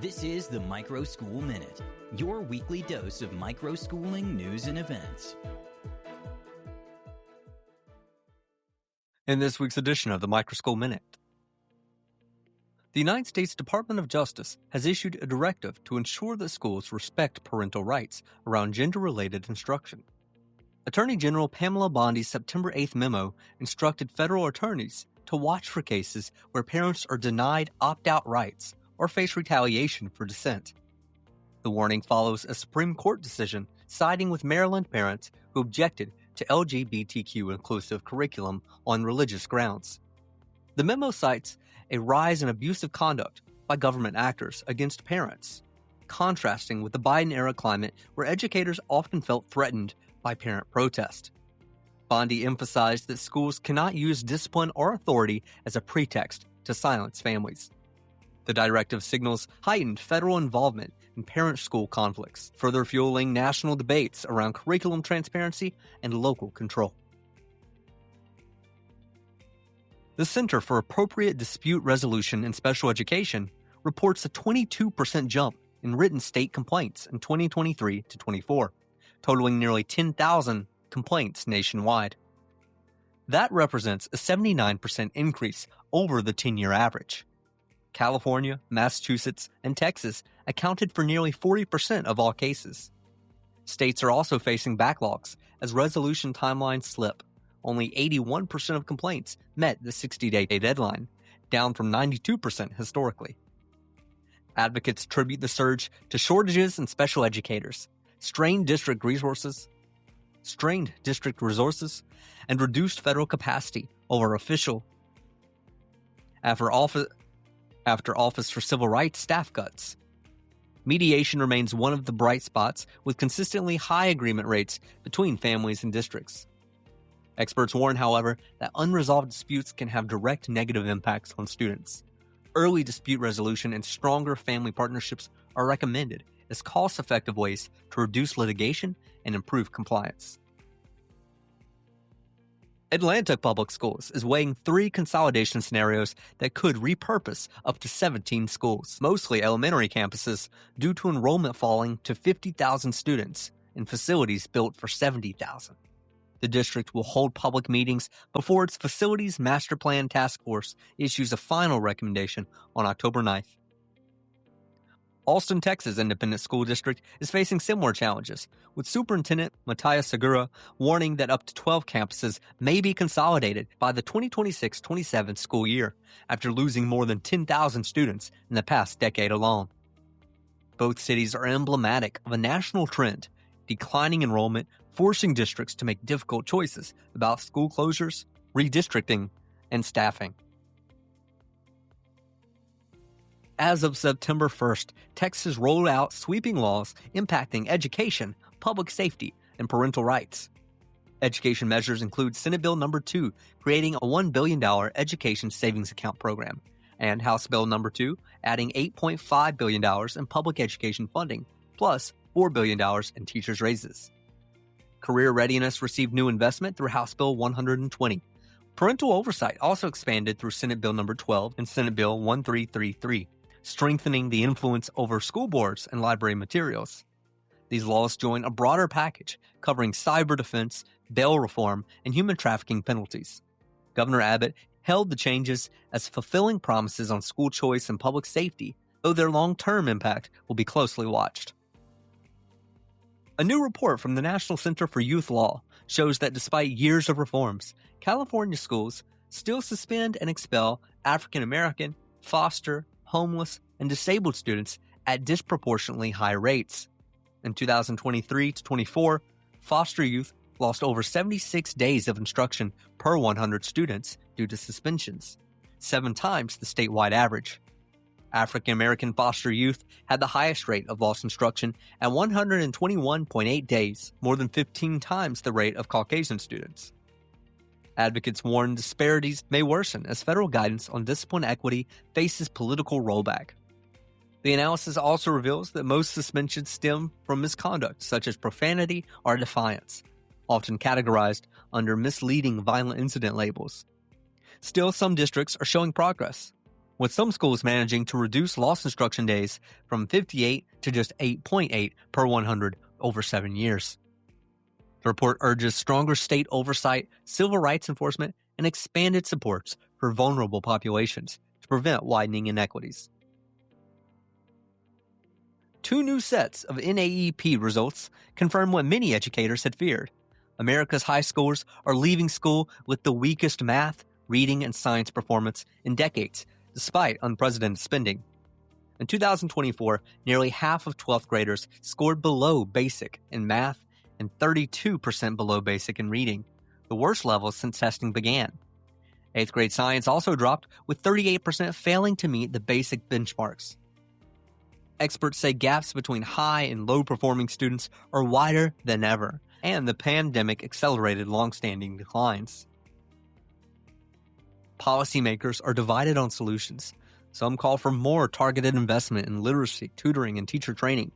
This is the Microschool Minute, your weekly dose of microschooling news and events. In this week's edition of the Microschool Minute, the United States Department of Justice has issued a directive to ensure that schools respect parental rights around gender-related instruction. Attorney General Pamela Bondi's September 8th memo instructed federal attorneys to watch for cases where parents are denied opt-out rights or face retaliation for dissent. The warning follows a Supreme Court decision siding with Maryland parents who objected to LGBTQ-inclusive curriculum on religious grounds. The memo cites a rise in abusive conduct by government actors against parents, contrasting with the Biden-era climate where educators often felt threatened by parent protest. Bondi emphasized that schools cannot use discipline or authority as a pretext to silence families. The directive signals heightened federal involvement in parent-school conflicts, further fueling national debates around curriculum transparency and local control. The Center for Appropriate Dispute Resolution in Special Education reports a 22% jump in written state complaints in 2023 to 24, totaling nearly 10,000 complaints nationwide. That represents a 79% increase over the 10-year average. California, Massachusetts, and Texas accounted for nearly 40% of all cases. States are also facing backlogs as resolution timelines slip. Only 81% of complaints met the 60-day deadline, down from 92% historically. Advocates attribute the surge to shortages in special educators, strained district resources, and reduced federal capacity over after Office for Civil Rights staff cuts. Mediation remains one of the bright spots, with consistently high agreement rates between families and districts. Experts warn, however, that unresolved disputes can have direct negative impacts on students. Early dispute resolution and stronger family partnerships are recommended as cost-effective ways to reduce litigation and improve compliance. Atlanta Public Schools is weighing 3 consolidation scenarios that could repurpose up to 17 schools, mostly elementary campuses, due to enrollment falling to 50,000 students in facilities built for 70,000. The district will hold public meetings before its Facilities Master Plan Task Force issues a final recommendation on October 9th. Austin, Texas Independent School District is facing similar challenges, with Superintendent Matthias Segura warning that up to 12 campuses may be consolidated by the 2026-27 school year after losing more than 10,000 students in the past decade alone. Both cities are emblematic of a national trend, declining enrollment, forcing districts to make difficult choices about school closures, redistricting, and staffing. As of September 1st, Texas rolled out sweeping laws impacting education, public safety, and parental rights. Education measures include Senate Bill No. 2, creating a $1 billion education savings account program, and House Bill No. 2, adding $8.5 billion in public education funding, plus $4 billion in teachers' raises. Career readiness received new investment through House Bill 120. Parental oversight also expanded through Senate Bill No. 12 and Senate Bill 1333. Strengthening the influence over school boards and library materials. These laws join a broader package covering cyber defense, bail reform, and human trafficking penalties. Governor Abbott hailed the changes as fulfilling promises on school choice and public safety, though their long-term impact will be closely watched. A new report from the National Center for Youth Law shows that despite years of reforms, California schools still suspend and expel African American, foster, homeless, and disabled students at disproportionately high rates. In 2023-24, foster youth lost over 76 days of instruction per 100 students due to suspensions, 7 times the statewide average. African American foster youth had the highest rate of lost instruction at 121.8 days, more than 15 times the rate of Caucasian students. Advocates warn disparities may worsen as federal guidance on discipline equity faces political rollback. The analysis also reveals that most suspensions stem from misconduct such as profanity or defiance, often categorized under misleading violent incident labels. Still, some districts are showing progress. with some schools managing to reduce lost instruction days from 58 to just 8.8 per 100 over 7 years. The report urges stronger state oversight, civil rights enforcement, and expanded supports for vulnerable populations to prevent widening inequities. 2 new sets of NAEP results confirm what many educators had feared. America's high schoolers are leaving school with the weakest math, reading, and science performance in decades, despite unprecedented spending. In 2024, nearly half of 12th graders scored below basic in math and 32% below basic in reading, the worst levels since testing began. 8th grade science also dropped, with 38% failing to meet the basic benchmarks. Experts say gaps between high and low-performing students are wider than ever, and the pandemic accelerated long-standing declines. Policymakers are divided on solutions. Some call for more targeted investment in literacy, tutoring, and teacher training,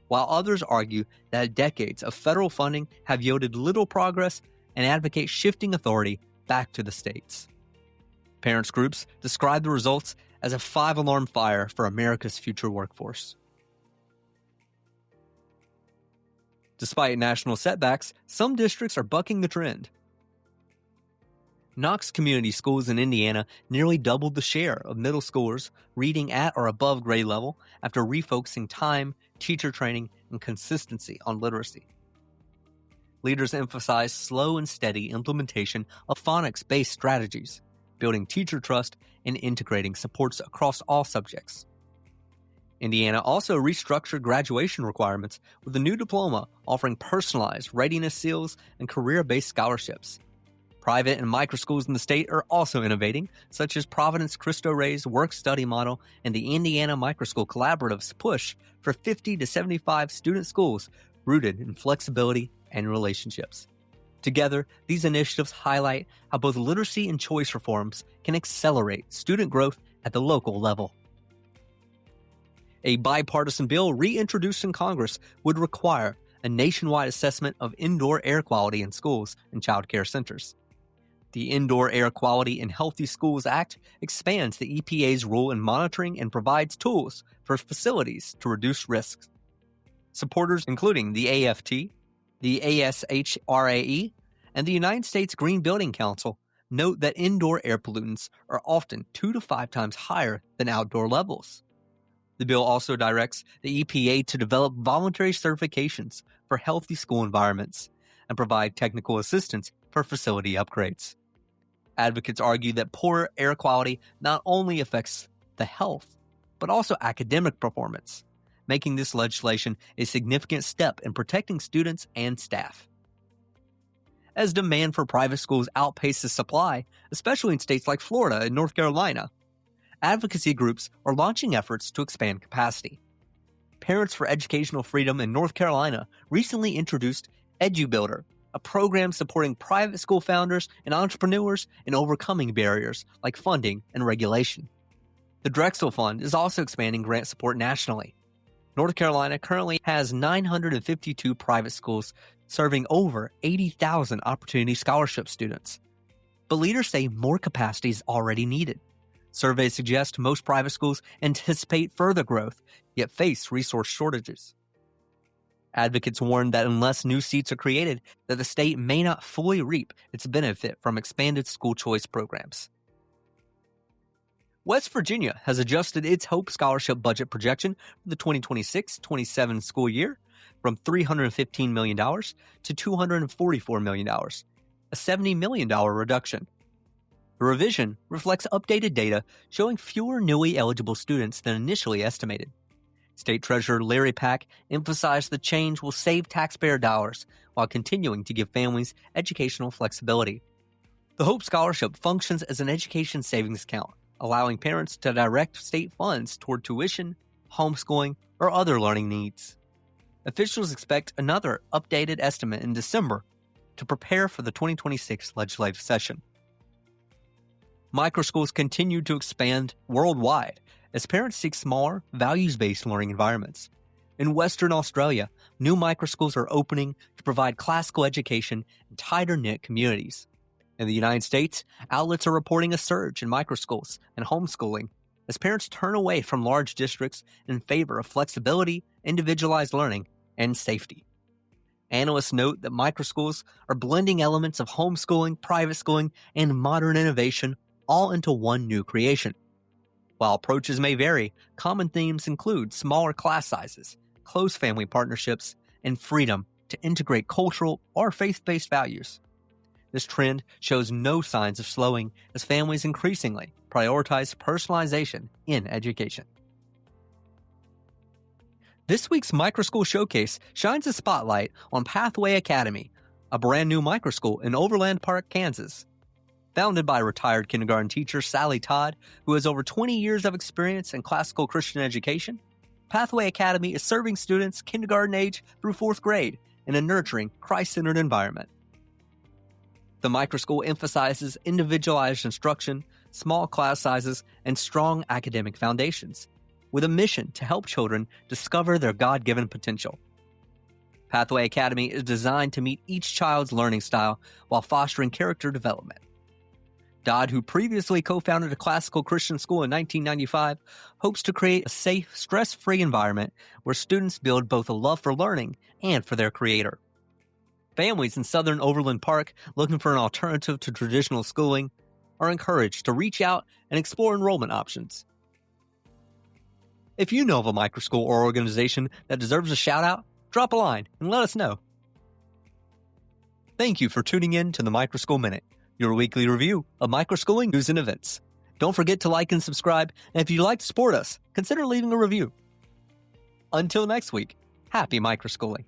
while others argue that decades of federal funding have yielded little progress and advocate shifting authority back to the states. Parents groups describe the results as a 5-alarm fire for America's future workforce. Despite national setbacks, some districts are bucking the trend. Knox Community Schools in Indiana nearly doubled the share of middle schoolers reading at or above grade level after refocusing time, teacher training, and consistency on literacy. Leaders emphasize slow and steady implementation of phonics-based strategies, building teacher trust and integrating supports across all subjects. Indiana also restructured graduation requirements with a new diploma offering personalized readiness seals and career-based scholarships. Private and microschools in the state are also innovating, such as Providence Cristo Ray's work-study model and the Indiana Microschool Collaborative's push for 50 to 75 student schools rooted in flexibility and relationships. Together, these initiatives highlight how both literacy and choice reforms can accelerate student growth at the local level. A bipartisan bill reintroduced in Congress would require a nationwide assessment of indoor air quality in schools and childcare centers. The Indoor Air Quality in Healthy Schools Act expands the EPA's role in monitoring and provides tools for facilities to reduce risks. Supporters, including the AFT, the ASHRAE, and the United States Green Building Council, note that indoor air pollutants are often 2 to 5 times higher than outdoor levels. The bill also directs the EPA to develop voluntary certifications for healthy school environments and provide technical assistance for facility upgrades. Advocates argue that poor air quality not only affects the health, but also academic performance, making this legislation a significant step in protecting students and staff. As demand for private schools outpaces supply, especially in states like Florida and North Carolina, advocacy groups are launching efforts to expand capacity. Parents for Educational Freedom in North Carolina recently introduced EduBuilder, a program supporting private school founders and entrepreneurs in overcoming barriers like funding and regulation. The Drexel Fund is also expanding grant support nationally. North Carolina currently has 952 private schools serving over 80,000 Opportunity Scholarship students. But leaders say more capacity is already needed. Surveys suggest most private schools anticipate further growth, yet face resource shortages. Advocates warn that unless new seats are created, that the state may not fully reap its benefit from expanded school choice programs. West Virginia has adjusted its Hope Scholarship budget projection for the 2026-27 school year from $315 million to $244 million, a $70 million reduction. The revision reflects updated data showing fewer newly eligible students than initially estimated. State Treasurer Larry Pack emphasized the change will save taxpayer dollars while continuing to give families educational flexibility. The Hope Scholarship functions as an education savings account, allowing parents to direct state funds toward tuition, homeschooling, or other learning needs. Officials expect another updated estimate in December to prepare for the 2026 legislative session. Microschools continue to expand worldwide as parents seek smaller, values-based learning environments. In Western Australia, new microschools are opening to provide classical education in tighter-knit communities. In the United States, outlets are reporting a surge in microschools and homeschooling as parents turn away from large districts in favor of flexibility, individualized learning, and safety. Analysts note that microschools are blending elements of homeschooling, private schooling, and modern innovation all into one new creation. While approaches may vary, common themes include smaller class sizes, close family partnerships, and freedom to integrate cultural or faith-based values. This trend shows no signs of slowing as families increasingly prioritize personalization in education. This week's Microschool Showcase shines a spotlight on Pathway Academy, a brand new microschool in Overland Park, Kansas. Founded by retired kindergarten teacher Sally Todd, who has over 20 years of experience in classical Christian education, Pathway Academy is serving students kindergarten age through 4th grade in a nurturing, Christ-centered environment. The microschool emphasizes individualized instruction, small class sizes, and strong academic foundations, with a mission to help children discover their God-given potential. Pathway Academy is designed to meet each child's learning style while fostering character development. Dodd, who previously co-founded a classical Christian school in 1995, hopes to create a safe, stress-free environment where students build both a love for learning and for their creator. Families in southern Overland Park looking for an alternative to traditional schooling are encouraged to reach out and explore enrollment options. If you know of a microschool or organization that deserves a shout-out, drop a line and let us know. Thank you for tuning in to the Microschool Minute, your weekly review of microschooling news and events. Don't forget to like and subscribe, and if you'd like to support us, consider leaving a review. Until next week, happy microschooling.